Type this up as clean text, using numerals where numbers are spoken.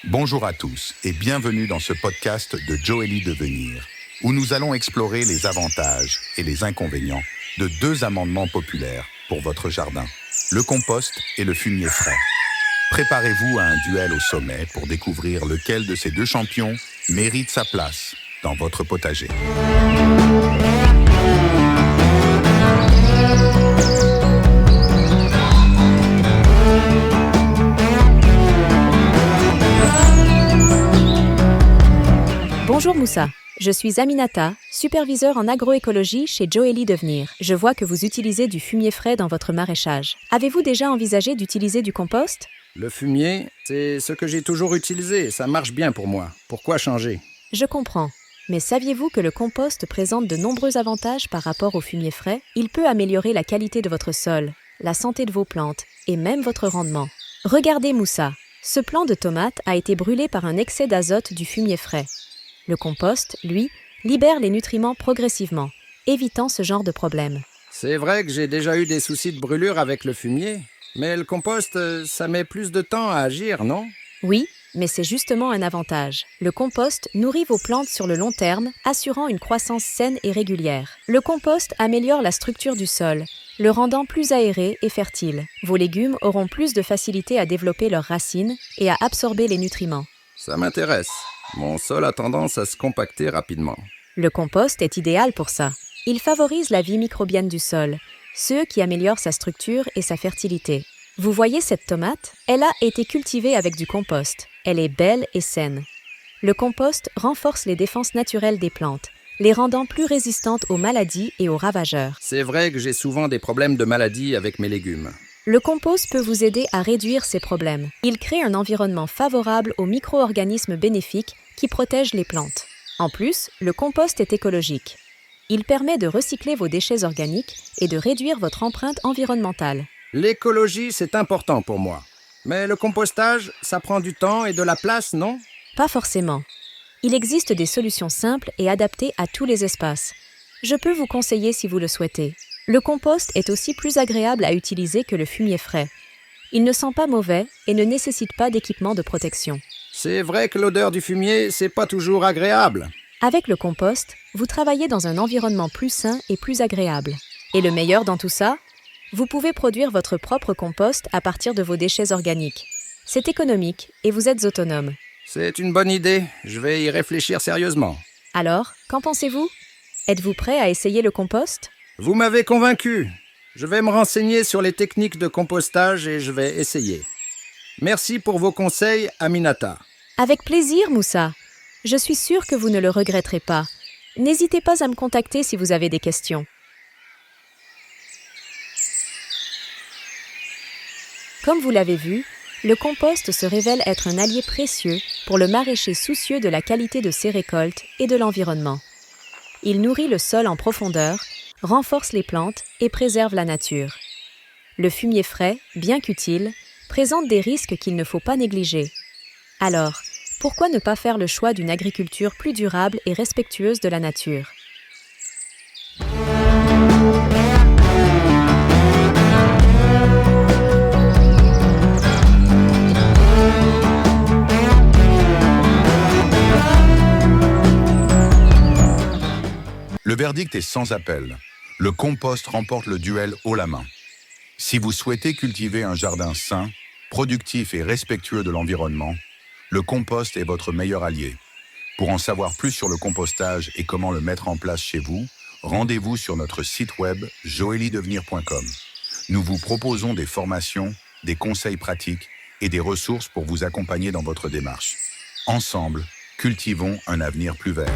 Bonjour à tous et bienvenue dans ce podcast de Joëly Devenir, où nous allons explorer les avantages et les inconvénients de deux amendements populaires pour votre jardin, le compost et le fumier frais. Préparez-vous à un duel au sommet pour découvrir lequel de ces deux champions mérite sa place dans votre potager. Bonjour Moussa, je suis Aminata, superviseur en agroécologie chez Joëly Devenir. Je vois que vous utilisez du fumier frais dans votre maraîchage. Avez-vous déjà envisagé d'utiliser du compost ? Le fumier, c'est ce que j'ai toujours utilisé, ça marche bien pour moi. Pourquoi changer ? Je comprends. Mais saviez-vous que le compost présente de nombreux avantages par rapport au fumier frais ? Il peut améliorer la qualité de votre sol, la santé de vos plantes et même votre rendement. Regardez Moussa, ce plant de tomates a été brûlé par un excès d'azote du fumier frais. Le compost, lui, libère les nutriments progressivement, évitant ce genre de problème. C'est vrai que j'ai déjà eu des soucis de brûlure avec le fumier, mais le compost, ça met plus de temps à agir, non ? Oui, mais c'est justement un avantage. Le compost nourrit vos plantes sur le long terme, assurant une croissance saine et régulière. Le compost améliore la structure du sol, le rendant plus aéré et fertile. Vos légumes auront plus de facilité à développer leurs racines et à absorber les nutriments. Ça m'intéresse. Mon sol a tendance à se compacter rapidement. Le compost est idéal pour ça. Il favorise la vie microbienne du sol, ce qui améliore sa structure et sa fertilité. Vous voyez cette tomate ? Elle a été cultivée avec du compost. Elle est belle et saine. Le compost renforce les défenses naturelles des plantes, les rendant plus résistantes aux maladies et aux ravageurs. C'est vrai que j'ai souvent des problèmes de maladies avec mes légumes. Le compost peut vous aider à réduire ces problèmes. Il crée un environnement favorable aux micro-organismes bénéfiques qui protègent les plantes. En plus, le compost est écologique. Il permet de recycler vos déchets organiques et de réduire votre empreinte environnementale. L'écologie, c'est important pour moi. Mais le compostage, ça prend du temps et de la place, non ? Pas forcément. Il existe des solutions simples et adaptées à tous les espaces. Je peux vous conseiller si vous le souhaitez. Le compost est aussi plus agréable à utiliser que le fumier frais. Il ne sent pas mauvais et ne nécessite pas d'équipement de protection. C'est vrai que l'odeur du fumier, c'est pas toujours agréable. Avec le compost, vous travaillez dans un environnement plus sain et plus agréable. Et le meilleur dans tout ça ? Vous pouvez produire votre propre compost à partir de vos déchets organiques. C'est économique et vous êtes autonome. C'est une bonne idée, je vais y réfléchir sérieusement. Alors, qu'en pensez-vous ? Êtes-vous prêt à essayer le compost ? Vous m'avez convaincu. Je vais me renseigner sur les techniques de compostage et je vais essayer. Merci pour vos conseils, Aminata. Avec plaisir, Moussa. Je suis sûre que vous ne le regretterez pas. N'hésitez pas à me contacter si vous avez des questions. Comme vous l'avez vu, le compost se révèle être un allié précieux pour le maraîcher soucieux de la qualité de ses récoltes et de l'environnement. Il nourrit le sol en profondeur, renforce les plantes et préserve la nature. Le fumier frais, bien qu'utile, présente des risques qu'il ne faut pas négliger. Alors, pourquoi ne pas faire le choix d'une agriculture plus durable et respectueuse de la nature ? Le verdict est sans appel. Le compost remporte le duel haut la main. Si vous souhaitez cultiver un jardin sain, productif et respectueux de l'environnement, le compost est votre meilleur allié. Pour en savoir plus sur le compostage et comment le mettre en place chez vous, rendez-vous sur notre site web joelydevenir.com. Nous vous proposons des formations, des conseils pratiques et des ressources pour vous accompagner dans votre démarche. Ensemble, cultivons un avenir plus vert.